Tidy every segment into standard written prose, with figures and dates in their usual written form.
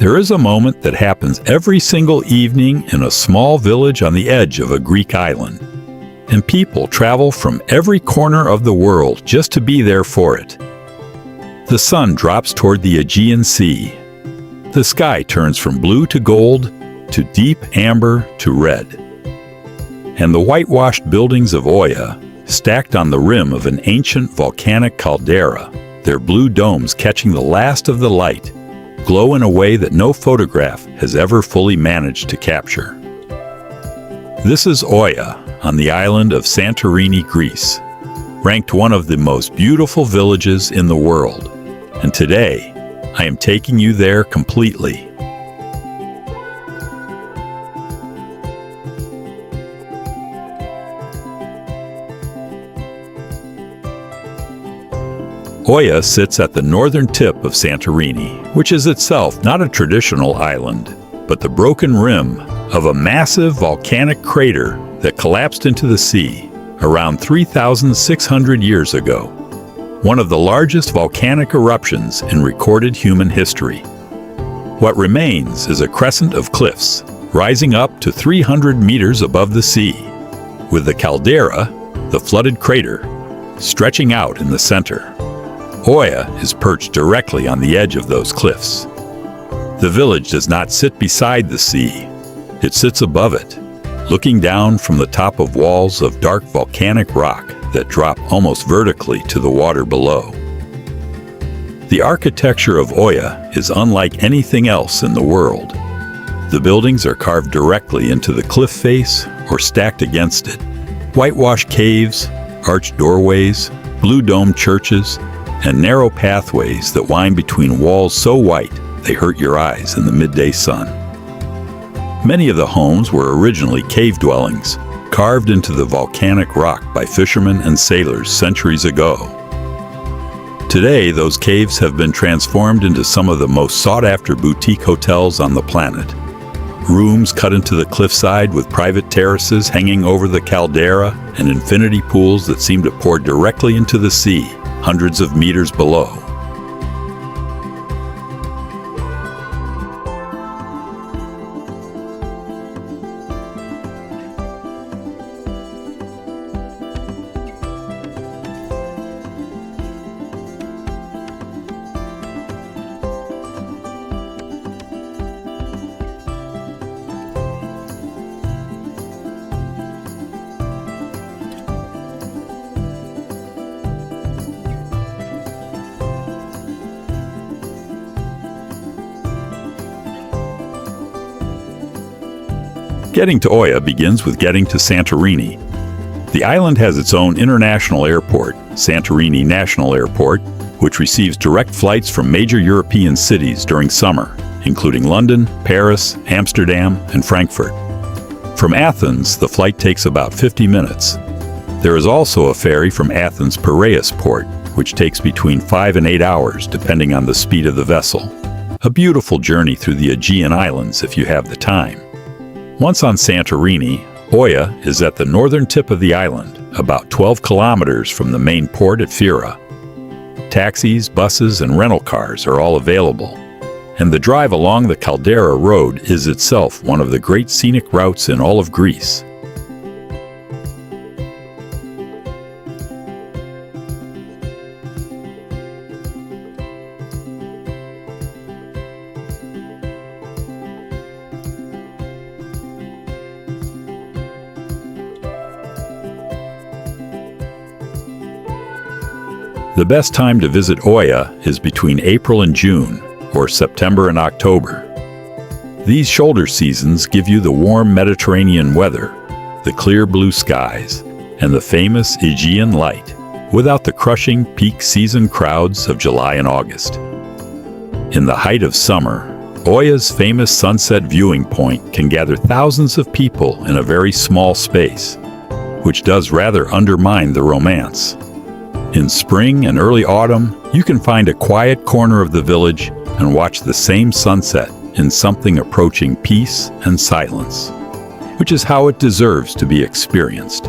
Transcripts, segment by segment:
There is a moment that happens every single evening in a small village on the edge of a Greek island, and people travel from every corner of the world just to be there for it. The sun drops toward the Aegean Sea. The sky turns from blue to gold, to deep amber to red. And the whitewashed buildings of Oia, stacked on the rim of an ancient volcanic caldera, their blue domes catching the last of the light, glow in a way that no photograph has ever fully managed to capture. This is Oia, on the island of Santorini, Greece, ranked one of the most beautiful villages in the world. And today, I am taking you there completely. Oia sits at the northern tip of Santorini, which is itself not a traditional island, but the broken rim of a massive volcanic crater that collapsed into the sea around 3,600 years ago, one of the largest volcanic eruptions in recorded human history. What remains is a crescent of cliffs rising up to 300 meters above the sea, with the caldera, the flooded crater, stretching out in the center. Oia is perched directly on the edge of those cliffs. The village does not sit beside the sea. It sits above it, looking down from the top of walls of dark volcanic rock that drop almost vertically to the water below. The architecture of Oia is unlike anything else in the world. The buildings are carved directly into the cliff face or stacked against it. Whitewashed caves, arched doorways, blue-domed churches, and narrow pathways that wind between walls so white they hurt your eyes in the midday sun. Many of the homes were originally cave dwellings, carved into the volcanic rock by fishermen and sailors centuries ago. Today, those caves have been transformed into some of the most sought-after boutique hotels on the planet. Rooms cut into the cliffside with private terraces hanging over the caldera and infinity pools that seem to pour directly into the sea, hundreds of meters below. Getting to Oia begins with getting to Santorini. The island has its own international airport, Santorini National Airport, which receives direct flights from major European cities during summer, including London, Paris, Amsterdam, and Frankfurt. From Athens, the flight takes about 50 minutes. There is also a ferry from Athens Piraeus port, which takes between 5 and 8 hours depending on the speed of the vessel. A beautiful journey through the Aegean Islands if you have the time. Once on Santorini, Oia is at the northern tip of the island, about 12 kilometers from the main port at Fira. Taxis, buses, and rental cars are all available, and the drive along the Caldera Road is itself one of the great scenic routes in all of Greece. The best time to visit Oia is between April and June, or September and October. These shoulder seasons give you the warm Mediterranean weather, the clear blue skies, and the famous Aegean light, without the crushing peak season crowds of July and August. In the height of summer, Oia's famous sunset viewing point can gather thousands of people in a very small space, which does rather undermine the romance. In spring and early autumn, you can find a quiet corner of the village and watch the same sunset in something approaching peace and silence, which is how it deserves to be experienced.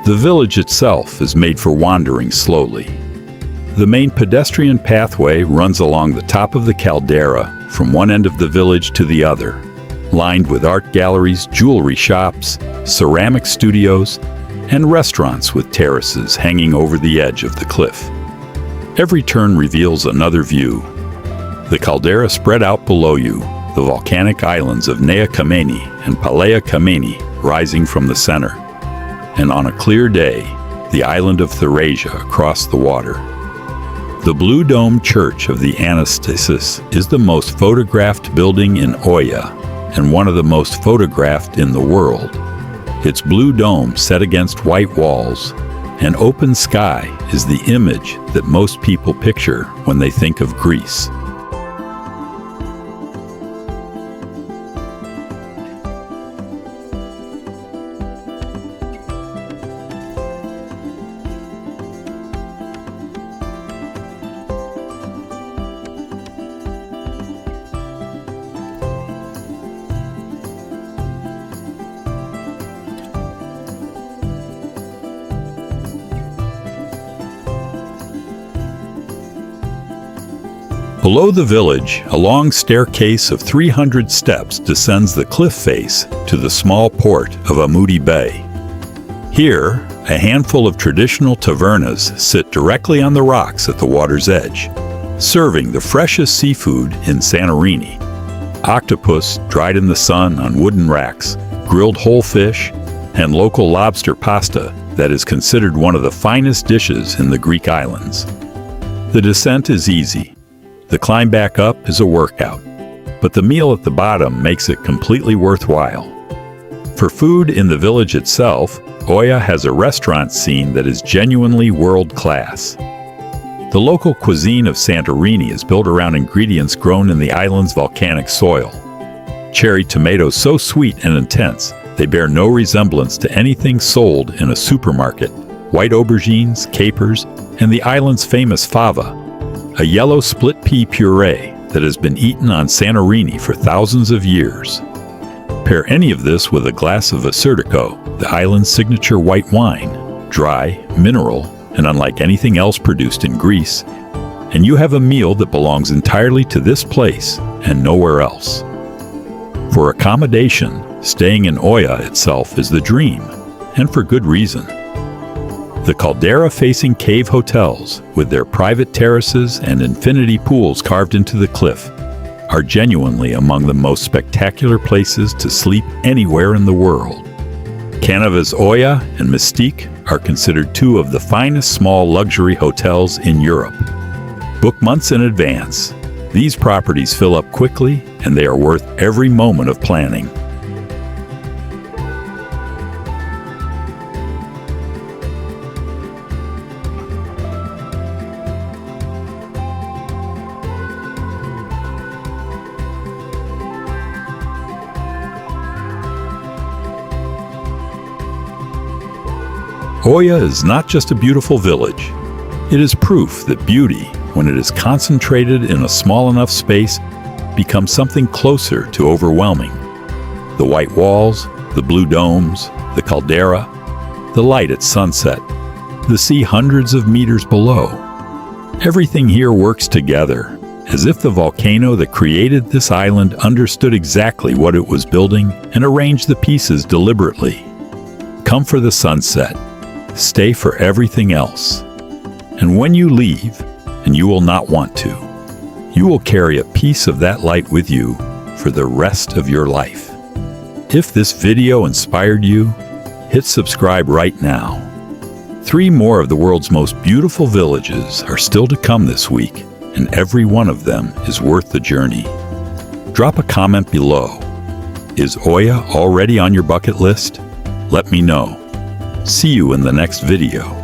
The village itself is made for wandering slowly. The main pedestrian pathway runs along the top of the Caldera from one end of the village to the other, lined with art galleries, jewelry shops, ceramic studios, and restaurants with terraces hanging over the edge of the cliff. Every turn reveals another view. The caldera spread out below you, the volcanic islands of Nea Kameni and Palea Kameni rising from the center, and on a clear day, the island of Thracia across the water. The Blue Dome Church of the Anastasis is the most photographed building in Oia and one of the most photographed in the world. Its blue dome set against white walls and open sky is the image that most people picture when they think of Greece. Below the village, a long staircase of 300 steps descends the cliff face to the small port of Ammoudi Bay. Here, a handful of traditional tavernas sit directly on the rocks at the water's edge, serving the freshest seafood in Santorini. Octopus dried in the sun on wooden racks, grilled whole fish, and local lobster pasta that is considered one of the finest dishes in the Greek islands. The descent is easy. The climb back up is a workout, but the meal at the bottom makes it completely worthwhile. For food in the village itself, Oia has a restaurant scene that is genuinely world-class. The local cuisine of Santorini is built around ingredients grown in the island's volcanic soil. Cherry tomatoes so sweet and intense, they bear no resemblance to anything sold in a supermarket. White aubergines, capers, and the island's famous fava, a yellow split pea puree that has been eaten on Santorini for thousands of years. Pair any of this with a glass of Assyrtiko, the island's signature white wine, dry, mineral, and unlike anything else produced in Greece, and you have a meal that belongs entirely to this place and nowhere else. For accommodation, staying in Oia itself is the dream, and for good reason. The caldera-facing cave hotels, with their private terraces and infinity pools carved into the cliff, are genuinely among the most spectacular places to sleep anywhere in the world. Canavas Oia and Mystique are considered two of the finest small luxury hotels in Europe. Book months in advance. These properties fill up quickly, and they are worth every moment of planning. Oia is not just a beautiful village. It is proof that beauty, when it is concentrated in a small enough space, becomes something closer to overwhelming. The white walls, the blue domes, the caldera, the light at sunset, the sea hundreds of meters below. Everything here works together, as if the volcano that created this island understood exactly what it was building and arranged the pieces deliberately. Come for the sunset. Stay for everything else. And when you leave, and you will not want to, you will carry a piece of that light with you for the rest of your life. If this video inspired you, hit subscribe right now. 3 more of the world's most beautiful villages are still to come this week, and every one of them is worth the journey. Drop a comment below. Is Oia already on your bucket list? Let me know. See you in the next video.